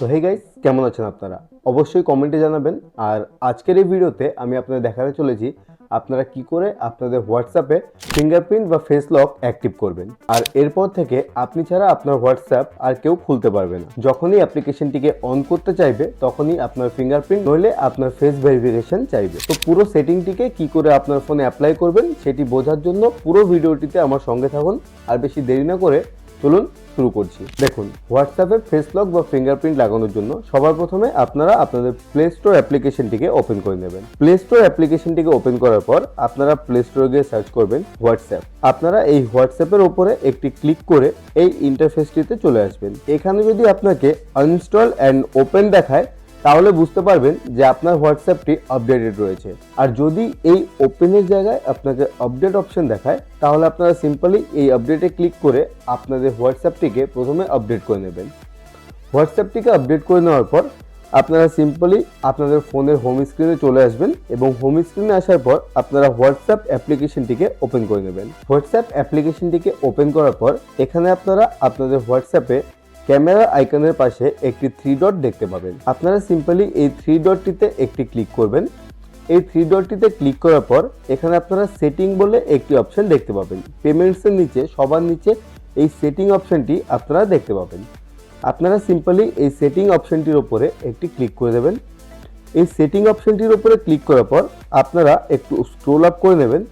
তো hey guys, কেমন আছেন আপনারা? অবশ্যই কমেন্টে জানাবেন। আর আজকের এই ভিডিওতে আমি আপনাদের দেখাতে চলেছি আপনারা কি করে আপনাদের হোয়াটসঅ্যাপে ফিঙ্গারপ্রিন্ট বা ফেস লক অ্যাক্টিভ করবেন। আর এরপর থেকে আপনি ছাড়া আপনার হোয়াটসঅ্যাপ আর কেউ খুলতে পারবে না। যখনই অ্যাপ্লিকেশনটিকে অন করতে চাইবে তখনই আপনার ফিঙ্গারপ্রিন্ট নইলে আপনার ফেস ভেরিফিকেশন চাইবে। তো পুরো সেটিংটিকে কি করে আপনার ফোনে অ্যাপ্লাই করবেন সেটি বোঝার জন্য পুরো ভিডিওটিতে আমার সঙ্গে থাকুন। আর বেশি দেরি না করে চলুন শুরু করছি। দেখুন, হোয়াটসঅ্যাপে ফেস লক বা ফিঙ্গারপ্রিন্ট লাগানোর জন্য সবার প্রথমে আপনারা আপনাদের প্লে স্টোর অ্যাপ্লিকেশনটিকে ওপেন করে নেবেন। প্লে স্টোর অ্যাপ্লিকেশনটিকে ওপেন করার পর আপনারা প্লে স্টোরে গিয়ে সার্চ করবেন হোয়াটসঅ্যাপ। আপনারা এই হোয়াটসঅ্যাপের ওপরে একটি ক্লিক করে এই ইন্টারফেসটিতে চলে আসবেন। এখানে যদি আপনাকে আনইনস্টল অ্যান্ড ওপেন দেখায় তাহলে বুঝতে পারবেন যে আপনার হোয়াটসঅ্যাপটি আপডেটেড রয়েছে। আর যদি এই ওপেনের জায়গায় আপনাকে আপডেট অপশন দেখায় তাহলে আপনারা সিম্পলি এই আপডেটে ক্লিক করে আপনাদের হোয়াটসঅ্যাপটিকে প্রথমে আপডেট করে নেবেন। হোয়াটসঅ্যাপটিকে আপডেট করে নেওয়ার পর আপনারা সিম্পলি আপনাদের ফোনের হোম স্ক্রিনে চলে আসবেন এবং হোম স্ক্রিনে আসার পর আপনারা হোয়াটসঅ্যাপ অ্যাপ্লিকেশনটিকে ওপেন করে নেবেন। হোয়াটসঅ্যাপ অ্যাপ্লিকেশনটিকে ওপেন করার পর এখানে আপনারা আপনাদের হোয়াটসঅ্যাপে ক্যামেরা আইকনের পাশে একটি 3 ডট দেখতে পাবেন। আপনারা সিম্পলি এই 3 ডটটিতে একটি ক্লিক করবেন। এই 3 ডটটিতে ক্লিক করার পর এখানে আপনারা সেটিং বলে একটি অপশন দেখতে পাবেন। পেমেন্টসের নিচে সবার নিচে এই সেটিং অপশনটি আপনারা দেখতে পাবেন। আপনারা সিম্পলি এই সেটিং অপশনটির উপরে একটি ক্লিক করে দেবেন। এই সেটিং অপশনটির উপরে ক্লিক করার পর আপনারা একটু স্ক্রোল আপ করে নেবেন।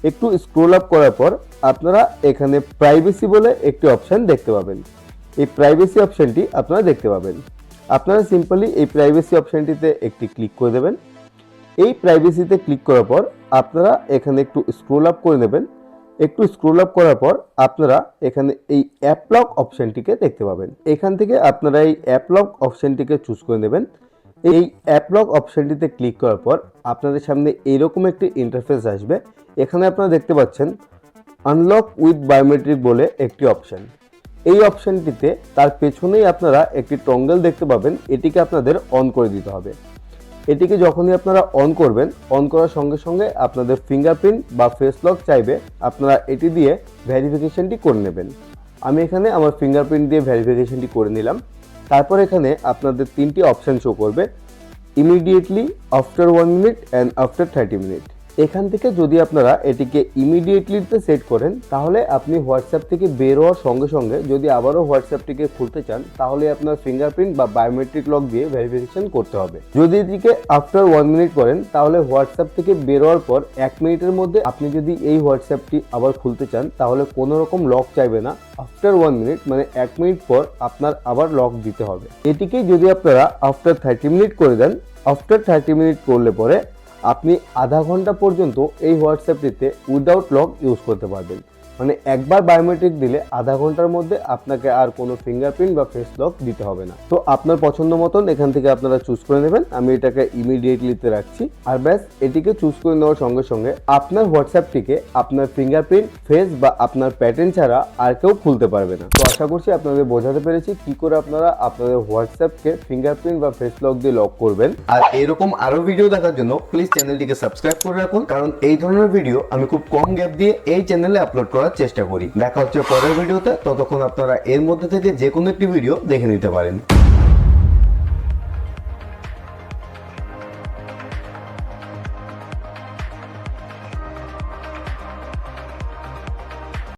একটু স্ক্রোল আপ করার পর আপনারা এখানে প্রাইভেসি বলে একটি অপশন দেখতে পাবেন। এই প্রাইভেসি অপশনটি আপনারা দেখতে পাবেন। আপনারা সিম্পলি এই প্রাইভেসি অপশনটিতে একটি ক্লিক করে দেবেন। এই প্রাইভেসিতে ক্লিক করার পর আপনারা এখানে একটু স্ক্রোল আপ করে নেবেন। একটু স্ক্রোল আপ করার পর আপনারা এখানে এই অ্যাপ লক অপশনটিকে দেখতে পাবেন। এখান থেকে আপনারা এই অ্যাপ লক অপশনটিকে চুজ করে নেবেন। এই অ্যাপ লক অপশনটিতে ক্লিক করার পর আপনাদের সামনে এইরকম একটি ইন্টারফেস আসবে। এখানে আপনারা দেখতে পাচ্ছেন আনলক উইথ বায়োমেট্রিক বলে একটি অপশন। এই অপশনটিতে তার পেছনেই আপনারা একটি টঙ্গল দেখতে পাবেন। এটিকে আপনাদের অন করে দিতে হবে। এটিকে যখনই আপনারা অন করবেন, অন করার সঙ্গে সঙ্গে আপনাদের ফিঙ্গারপ্রিন্ট বা ফেস লক চাইবে, আপনারা এটি দিয়ে ভেরিফিকেশনটি করে নেবেন। আমি এখানে আমার ফিঙ্গারপ্রিন্ট দিয়ে ভেরিফিকেশনটি করে নিলাম। তারপর এখানে আপনাদের 3টি অপশন শো করবে, immediately, after 1 minute and after 30 minute. এখান থেকে যদি আপনারা এটিকে ইমিডিয়েটলিতে সেট করেন তাহলে আপনি হোয়াটসঅ্যাপ থেকে বের হওয়ার সঙ্গে সঙ্গে যদি আবারও হোয়াটসঅ্যাপটিকে খুলতে চান তাহলে আপনার ফিঙ্গারপ্রিন্ট বা বায়োমেট্রিক লক দিয়ে ভেরিফিকেশন করতে হবে। যদি এটিকে আফটার 1 মিনিট করেন তাহলে হোয়াটসঅ্যাপ থেকে বের হওয়ার পর 1 মিনিটের মধ্যে আপনি যদি এই হোয়াটসঅ্যাপটি আবার খুলতে চান তাহলে কোনো রকম লক চাইবে না। আফটার 1 মিনিট মানে 1 মিনিট পর আপনার আবার লক দিতে হবে। এটিকেই যদি আপনারা আফটার 30 মিনিট করে দেন, আফটার 30 মিনিট করলে পরে আপনি আধা ঘন্টা পর্যন্ত এই হোয়াটসঅ্যাপটিতে উইদাউট লক ইউজ করতে পারবেন। মানে একবার বায়োমেট্রিক দিলে আধা ঘন্টার মধ্যে আপনাকে আর কোনো ফিঙ্গারপ্রিন্ট বা ফেস লক দিতে হবে না। তো আপনার পছন্দ মতন এখান থেকে আপনারা চুজ করে নেবেন। আমি এটাকে ইমিডিয়েটলিতে রাখছি। আর ব্যাস, এটিকে চুজ করে নেওয়ার সঙ্গে সঙ্গে আপনার হোয়াটসঅ্যাপটিকে আপনার ফিঙ্গারপ্রিন্ট, ফেস বা আপনার প্যাটার্ন ছাড়া আর কেউ খুলতে পারবে না। তো আশা করছি আপনাদের বোঝাতে পেরেছি কি করে আপনারা আপনাদের হোয়াটসঅ্যাপকে ফিঙ্গারপ্রিন্ট বা ফেস লক দিয়ে লক করবেন। আর এরকম আরো ভিডিও দেখার জন্য প্লিজ চ্যানেলটিকে সাবস্ক্রাইব করে রাখুন, কারণ এই ধরনের ভিডিও আমি খুব কম গ্যাপ দিয়ে এই চ্যানেলে আপলোড করার চেষ্টা করি। দেখা হচ্ছে পরের ভিডিওতে। ততক্ষণ আপনারা এর মধ্যে থেকে যে কোনো একটি ভিডিও দেখে নিতে পারেন।